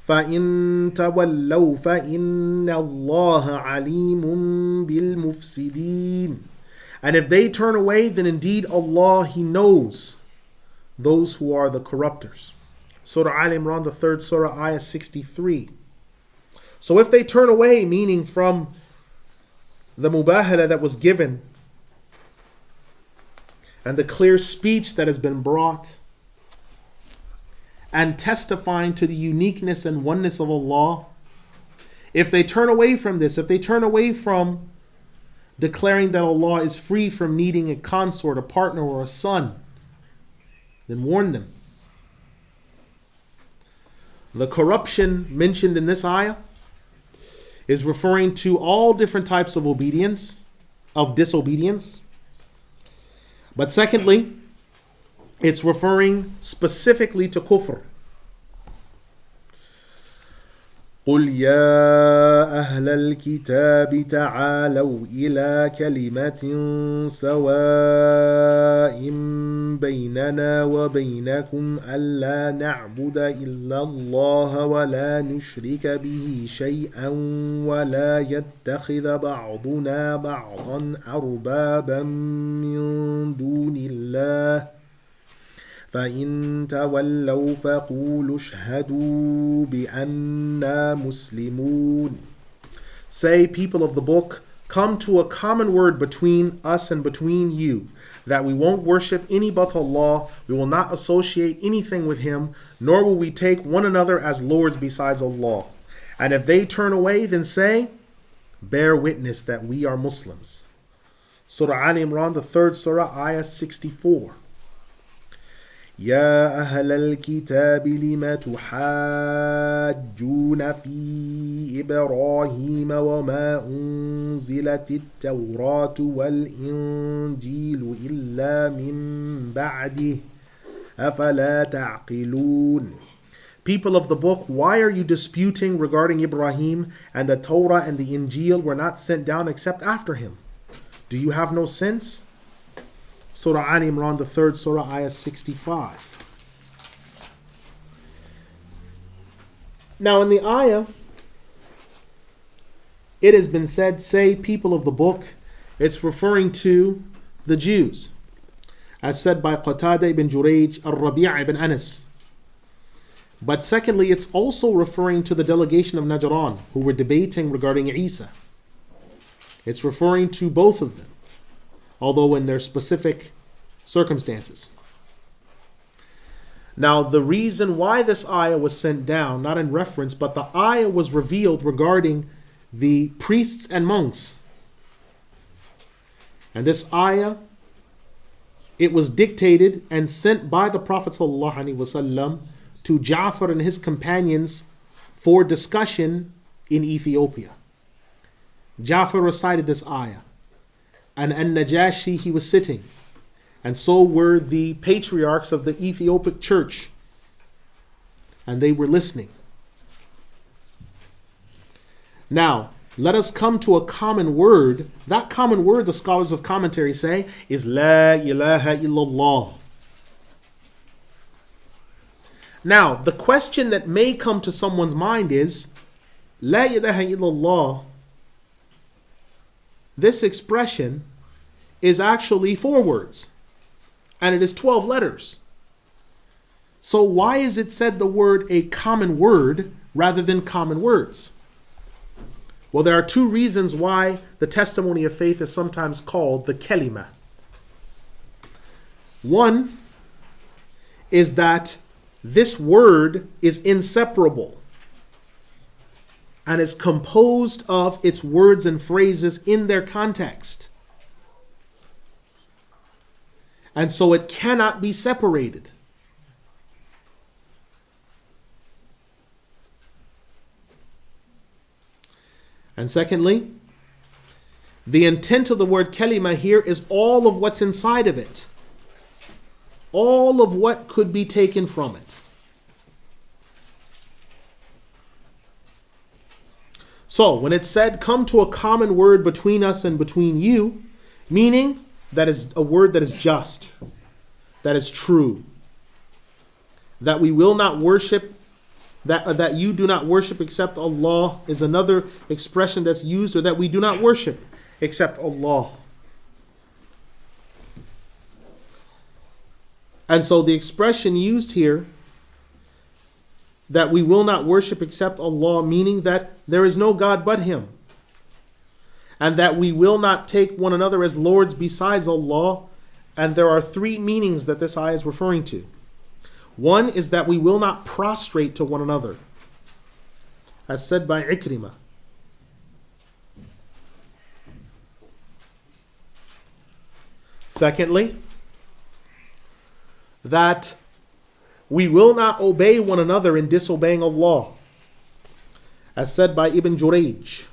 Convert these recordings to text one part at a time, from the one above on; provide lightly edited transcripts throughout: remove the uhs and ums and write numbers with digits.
فَإِن تَوَلَّوْا فَإِنَّ اللَّهَ عَلِيمٌ بِالْمُفْسِدِينَ. And if they turn away, then indeed Allah, He knows those who are the corrupters. Surah Al Imran, the 3rd Surah, ayah 63. So if they turn away, meaning from the mubahala that was given and the clear speech that has been brought and testifying to the uniqueness and oneness of Allah, if they turn away from this, if they turn away from declaring that Allah is free from needing a consort, a partner, or a son, then warn them. The corruption mentioned in this ayah is referring to all different types of obedience, of disobedience. But secondly, it's referring specifically to kufr. قُلْ يَا أَهْلَ الْكِتَابِ تَعَالَوْا إِلَى كَلِمَةٍ سَوَاءٍ بَيْنَنَا وَبَيْنَكُمْ أَلَّا نَعْبُدَ إِلَّا اللَّهَ وَلَا نُشْرِكَ بِهِ شَيْئًا وَلَا يَتَّخِذَ بَعْضُنَا بَعْضًا أَرْبَابًا مِّن دُونِ اللَّهِ فَإِن تَوَلَّوْا فَقُولُوا اشْهَدُوا بِأَنَّا مُسْلِمُونَ. Say, people of the book, come to a common word between us and between you, that we won't worship any but Allah, we will not associate anything with Him, nor will we take one another as lords besides Allah. And if they turn away, then say, bear witness that we are Muslims. Surah Al Imran, the 3rd Surah, ayah 64. يا أهل الكتاب لم تحاجون في إبراهيم وما أنزلت التوراة والإنجيل إلا من بعده أفلا تعقلون. People of the book, why are you disputing regarding Ibrahim, and the Torah and the Injil were not sent down except after him? Do you have no sense? Surah Al Imran, the 3rd Surah, ayah 65. Now in the ayah, it has been said, say, people of the book. It's referring to the Jews, as said by Qatada ibn Jurayj, Al-Rabi' ibn Anas. But secondly, it's also referring to the delegation of Najran, who were debating regarding Isa. It's referring to both of them, although in their specific circumstances. Now, the reason why this ayah was sent down, not in reference, but the ayah was revealed regarding the priests and monks. And this ayah, it was dictated and sent by the Prophet ﷺ to Ja'far and his companions for discussion in Ethiopia. Ja'far recited this ayah. And Najashi, he was sitting. And so were the patriarchs of the Ethiopic church. And they were listening. Now, let us come to a common word. That common word, the scholars of commentary say, is La ilaha illallah. Now, the question that may come to someone's mind is, La ilaha illallah, this expression is actually 4 words, and it is 12 letters. So why is it said the word a common word rather than common words? Well, there are 2 reasons why the testimony of faith is sometimes called the kalima. One is that this word is inseparable and is composed of its words and phrases in their context. And so it cannot be separated. And secondly, the intent of the word kalima here is all of what's inside of it. All of what could be taken from it. So, when it said, come to a common word between us and between you, meaning that is a word that is just, that is true, that we will not worship That you do not worship except Allah is another expression that's used, or that we do not worship except Allah. And so the expression used here, that we will not worship except Allah, meaning that there is no God but Him, and that we will not take one another as lords besides Allah. And there are three meanings that this ayah is referring to. One is that we will not prostrate to one another, as said by Ikrimah. Secondly, that we will not obey one another in disobeying Allah, as said by Ibn Jurayj.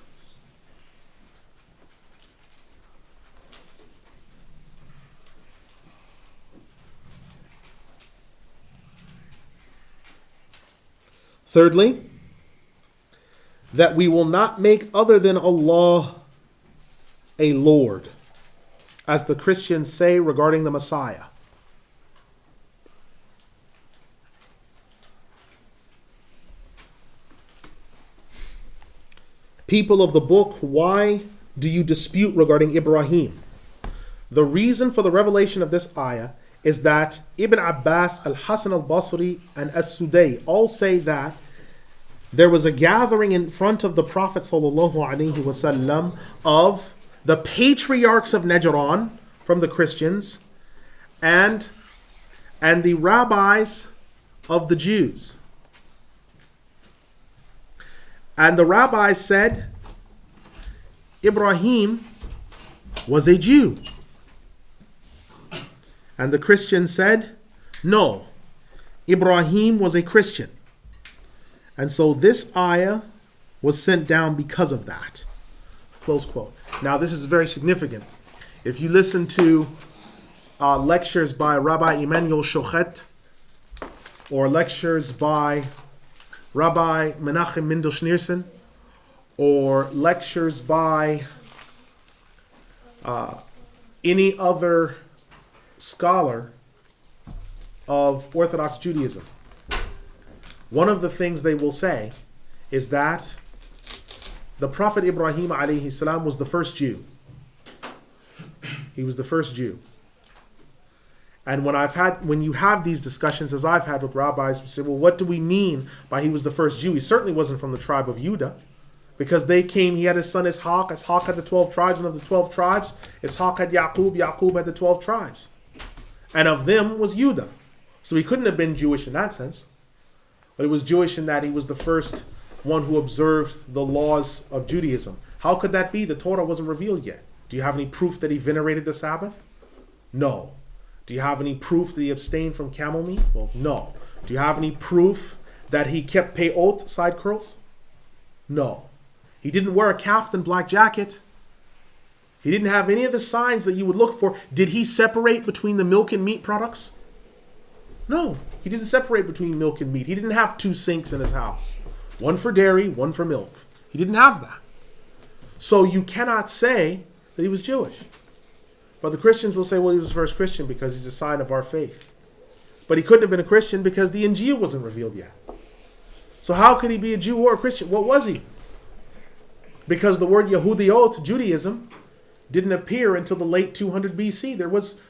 Thirdly, that we will not make other than Allah a Lord, as the Christians say regarding the Messiah. People of the book, why do you dispute regarding Ibrahim? The reason for the revelation of this ayah is that Ibn Abbas, Al-Hasan al-Basri, and As-Sudai all say that there was a gathering in front of the Prophet ﷺ of the patriarchs of Najran from the Christians and the rabbis of the Jews. And the rabbis said Ibrahim was a Jew. And the Christians said, no, Ibrahim was a Christian. And so this ayah was sent down because of that. Close quote. Now this is very significant. If you listen to lectures by Rabbi Emanuel Shochet, or lectures by Rabbi Menachem Mendel Schneerson, or lectures by any other scholar of Orthodox Judaism, one of the things they will say is that the Prophet Ibrahim alayhi salam was the first Jew. He was the first Jew. And when you have these discussions, as I've had with rabbis, who say, well, what do we mean by he was the first Jew? He certainly wasn't from the tribe of Judah, because he had his son Ishaq. Ishaq had the 12 tribes, and of the 12 tribes, Ishaq had Yaqub. Yaqub had the 12 tribes. And of them was Judah. So he couldn't have been Jewish in that sense. But it was Jewish in that he was the first one who observed the laws of Judaism. How could that be? The Torah wasn't revealed yet. Do you have any proof that he venerated the Sabbath? No. Do you have any proof that he abstained from camel meat? Well, no. Do you have any proof that he kept peyot, side curls? No. He didn't wear a kaftan, black jacket. He didn't have any of the signs that you would look for. Did he separate between the milk and meat products? No. He didn't separate between milk and meat. He didn't have two sinks in his house. One for dairy, one for milk. He didn't have that. So you cannot say that he was Jewish. But the Christians will say, well, he was the first Christian because he's a sign of our faith. But he couldn't have been a Christian because the Injil wasn't revealed yet. So how could he be a Jew or a Christian? What was he? Because the word Yahudiot, Judaism, didn't appear until the late 200 BC.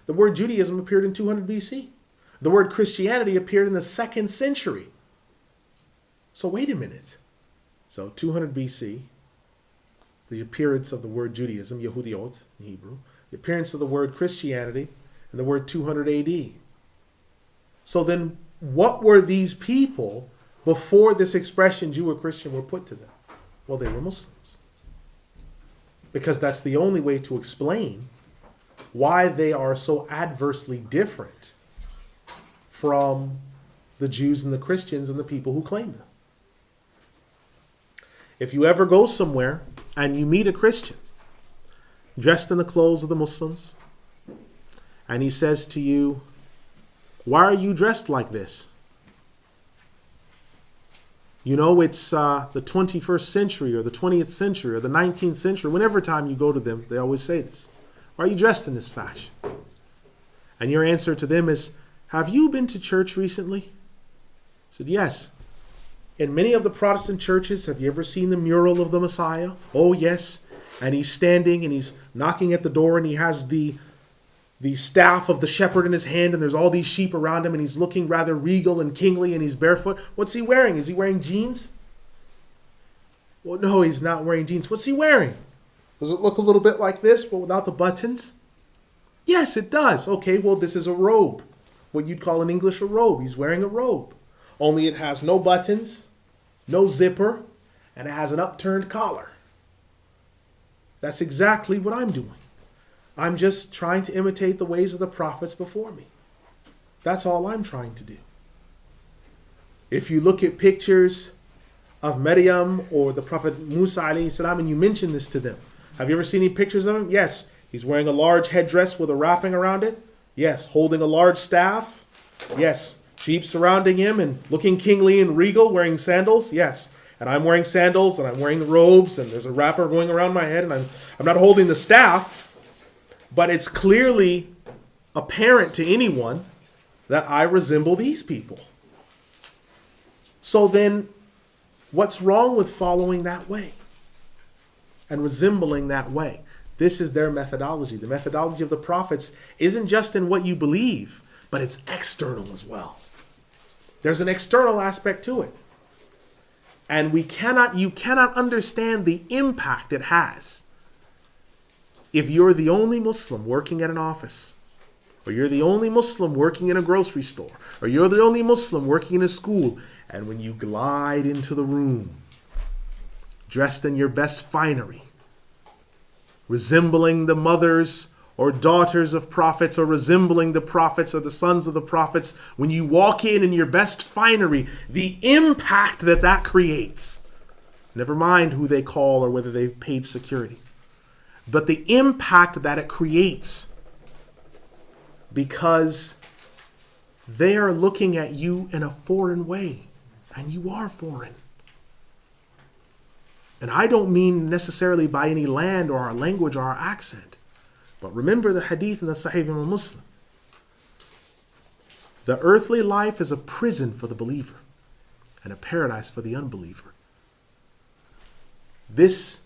The word Judaism appeared in 200 BC. The word Christianity appeared in the 2nd century. So wait a minute. So 200 BC, the appearance of the word Judaism, Yahudiot in Hebrew, the appearance of the word Christianity, and the word 200 AD. So then what were these people before this expression Jew or Christian were put to them? Well, they were Muslims. Because that's the only way to explain why they are so adversely different from the Jews and the Christians and the people who claim them. If you ever go somewhere and you meet a Christian dressed in the clothes of the Muslims, and he says to you, why are you dressed like this? You know, it's the 21st century or the 20th century or the 19th century. Whenever time you go to them, they always say this. Why are you dressed in this fashion? And your answer to them is, have you been to church recently? I said, yes. In many of the Protestant churches, have you ever seen the mural of the Messiah? Oh, yes. And he's standing and he's knocking at the door and he has the staff of the shepherd in his hand and there's all these sheep around him and he's looking rather regal and kingly and he's barefoot. What's he wearing? Is he wearing jeans? Well, no, he's not wearing jeans. What's he wearing? Does it look a little bit like this, but without the buttons? Yes, it does. Okay, well, this is a robe. What you'd call in English a robe. He's wearing a robe. Only it has no buttons, no zipper, and it has an upturned collar. That's exactly what I'm doing. I'm just trying to imitate the ways of the prophets before me. That's all I'm trying to do. If you look at pictures of Mariyam or the Prophet Musa alayhi salam and you mention this to them, have you ever seen any pictures of him? Yes. He's wearing a large headdress with a wrapping around it. Yes. Holding a large staff. Yes. Sheep surrounding him and looking kingly and regal, wearing sandals. Yes. And I'm wearing sandals and I'm wearing robes and there's a wrapper going around my head and I'm not holding the staff, but it's clearly apparent to anyone that I resemble these people. So then, what's wrong with following that way and resembling that way? This is their methodology. The methodology of the prophets isn't just in what you believe, but it's external as well. There's an external aspect to it. And you cannot understand the impact it has if you're the only Muslim working at an office, or you're the only Muslim working in a grocery store, or you're the only Muslim working in a school, and when you glide into the room, dressed in your best finery, resembling the mothers or daughters of prophets, or resembling the prophets or the sons of the prophets, when you walk in your best finery, the impact that creates, never mind who they call or whether they've paid security, but the impact that it creates, because they are looking at you in a foreign way, and you are foreign. And I don't mean necessarily by any land or our language or our accent. But remember the hadith in the Sahih of Muslim. The earthly life is a prison for the believer and a paradise for the unbeliever. These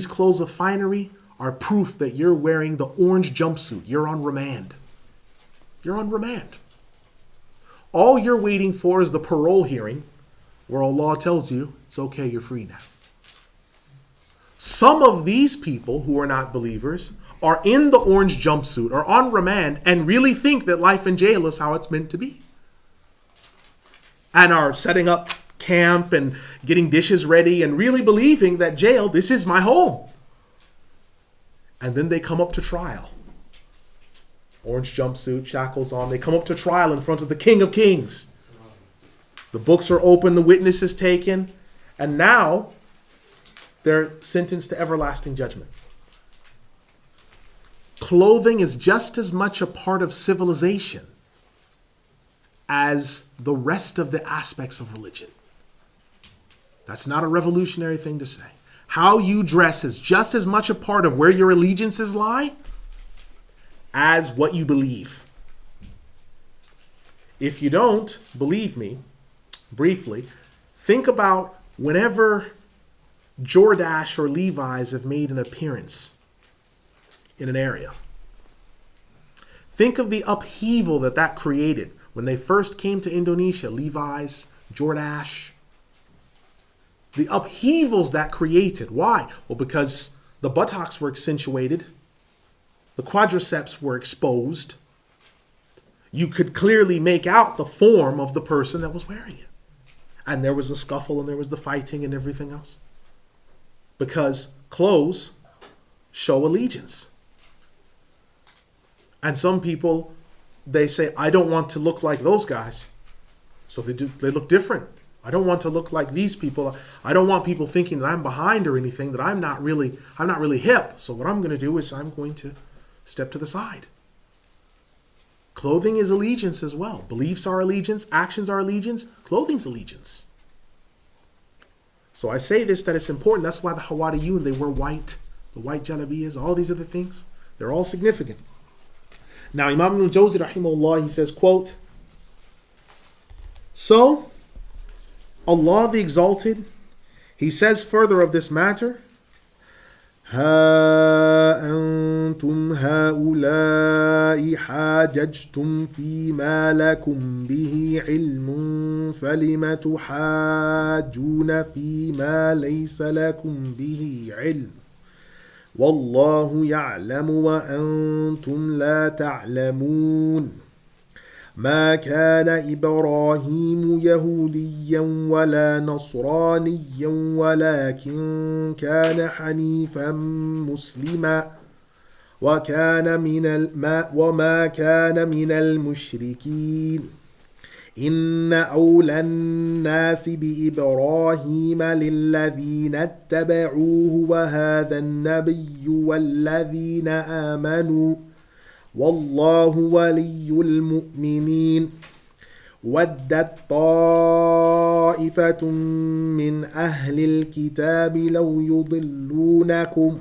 clothes of finery are proof that you're wearing the orange jumpsuit. You're on remand. You're on remand. All you're waiting for is the parole hearing where Allah tells you, it's okay, you're free now. Some of these people who are not believers are in the orange jumpsuit or on remand and really think that life in jail is how it's meant to be. And are setting up camp and getting dishes ready and really believing that jail, this is my home. And then they come up to trial. Orange jumpsuit, shackles on. They come up to trial in front of the King of Kings. The books are open, the witness is taken, and now they're sentenced to everlasting judgment. Clothing is just as much a part of civilization as the rest of the aspects of religion. That's not a revolutionary thing to say. How you dress is just as much a part of where your allegiances lie as what you believe. If you don't believe me, briefly, think about whenever Jordache or Levi's have made an appearance in an area. Think of the upheaval that created when they first came to Indonesia, Levi's, Jordache. The upheavals that created. Why? Well, because the buttocks were accentuated. The quadriceps were exposed. You could clearly make out the form of the person that was wearing it. And there was a scuffle and there was the fighting and everything else. Because clothes show allegiance. And some people, they say, I don't want to look like those guys. So they look different. I don't want to look like these people. I don't want people thinking that I'm behind or anything, that I'm not really hip. So what I'm going to do is I'm going to step to the side. Clothing is allegiance as well. Beliefs are allegiance. Actions are allegiance. Clothing's allegiance. So I say this, that it's important. That's why the Hawariyun, they wear white. The white jalabiyas, all these other things. They're all significant. Now, Imam Ibn Al-Jawzi, rahimahullah, he says, quote, so, Allah the Exalted, He says further of this matter, ها أنتم هؤلاء حاججتم فيما لكم به علم فلم تحاجون فيما ليس لكم به علم والله يعلم وأنتم لا تعلمون ما كان إبراهيم يهوديا ولا نصرانيا ولكن كان حنيفا مسلما وما كان من المشركين إن أولى الناس بإبراهيم للذين اتبعوه وهذا النبي والذين آمنوا والله ولي المؤمنين ودت طائفة من أهل الكتاب لو يضلونكم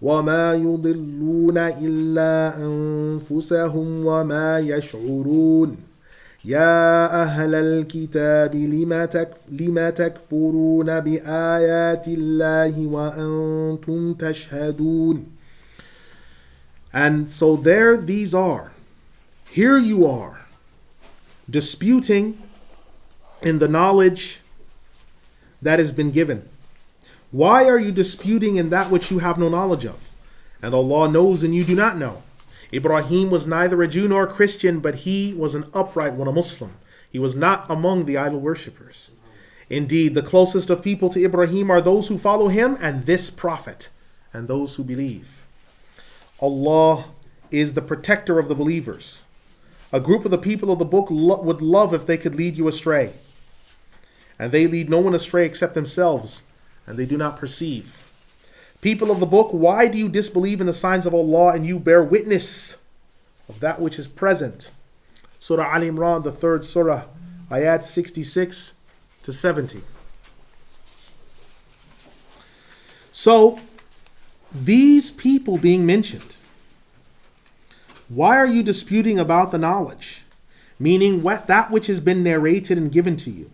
وما يضلون إلا أنفسهم وما يشعرون يا أهل الكتاب لم تكفرون بآيات الله وأنتم تشهدون. And so there these are. Here you are, disputing in the knowledge that has been given. Why are you disputing in that which you have no knowledge of? And Allah knows and you do not know. Ibrahim was neither a Jew nor a Christian, but he was an upright one, a Muslim. He was not among the idol worshippers. Indeed, the closest of people to Ibrahim are those who follow him and this prophet, and those who believe. Allah is the protector of the believers. A group of the people of the book would love if they could lead you astray. And they lead no one astray except themselves, and they do not perceive. People of the book, why do you disbelieve in the signs of Allah and you bear witness of that which is present? Surah Al Imran, the third surah, ayat 66 to 70. So, these people being mentioned, why are you disputing about the knowledge? Meaning that which has been narrated and given to you.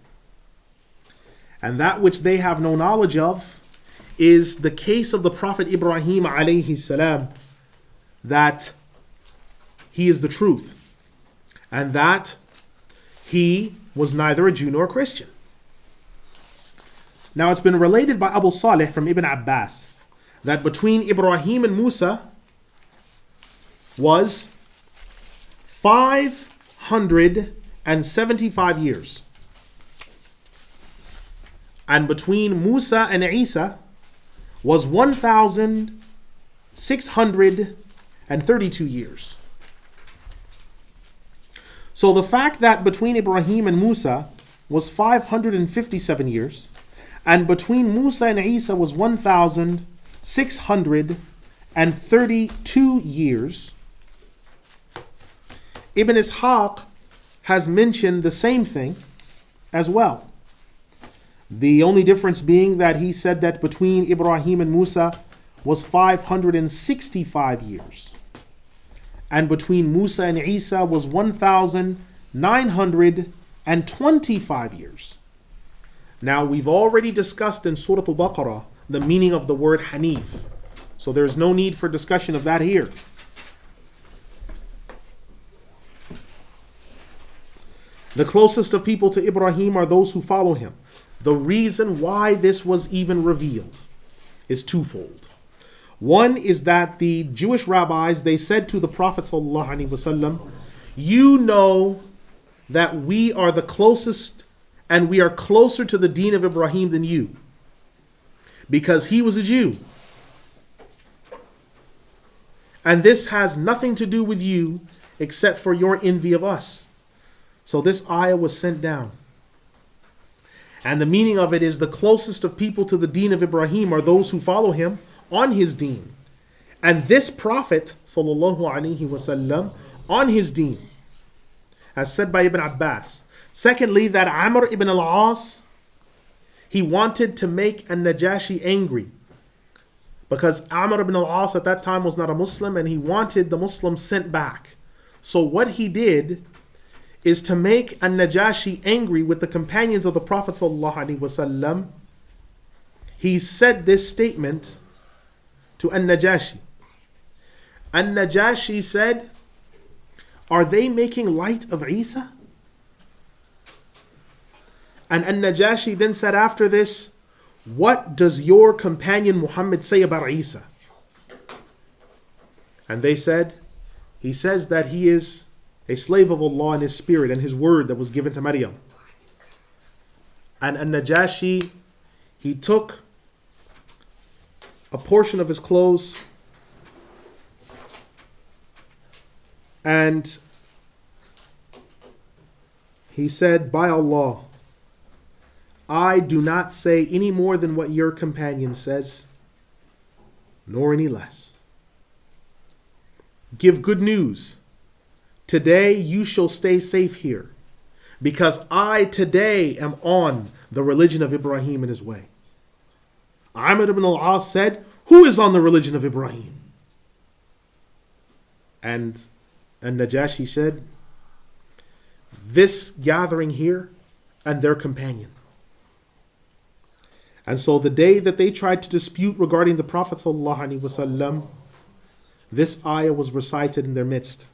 And that which they have no knowledge of is the case of the Prophet Ibrahim alayhi salam, that he is the truth. And that he was neither a Jew nor a Christian. Now it's been related by Abu Salih from Ibn Abbas that between Ibrahim and Musa was 575 years. And between Musa and Isa was 1,632 years. So the fact that between Ibrahim and Musa was 557 years, and between Musa and Isa was 1,632 years, Ibn Ishaq has mentioned the same thing as well. The only difference being that he said that between Ibrahim and Musa was 565 years. And between Musa and Isa was 1,925 years. Now we've already discussed in Surah Al-Baqarah the meaning of the word Hanif. So there's no need for discussion of that here. The closest of people to Ibrahim are those who follow him. The reason why this was even revealed is twofold. One is that the Jewish rabbis, they said to the Prophet ﷺ, you know that we are the closest and we are closer to the deen of Ibrahim than you, because he was a Jew. And this has nothing to do with you except for your envy of us. So this ayah was sent down. And the meaning of it is the closest of people to the deen of Ibrahim are those who follow him on his deen. And this Prophet ﷺ on his deen, as said by Ibn Abbas. Secondly, that Amr ibn al-As, he wanted to make an-Najashi angry, because Amr ibn al-As at that time was not a Muslim and he wanted the Muslims sent back. So what he did is to make An-Najashi angry with the companions of the Prophet ﷺ. He said this statement to An-Najashi. An-Najashi said, "Are they making light of Isa?" And An-Najashi then said after this, "What does your companion Muhammad say about Isa?" And they said, "He says that he is a slave of Allah and His Spirit and His word that was given to Mariyam." And An-Najashi, he took a portion of his clothes and he said, "By Allah, I do not say any more than what your companion says, nor any less. Give good news. Today you shall stay safe here, because I today am on the religion of Ibrahim in his way." Amr ibn al-As said, "Who is on the religion of Ibrahim?" And Najashi said, "This gathering here and their companion." And so the day that they tried to dispute regarding the Prophet ﷺ, this ayah was recited in their midst.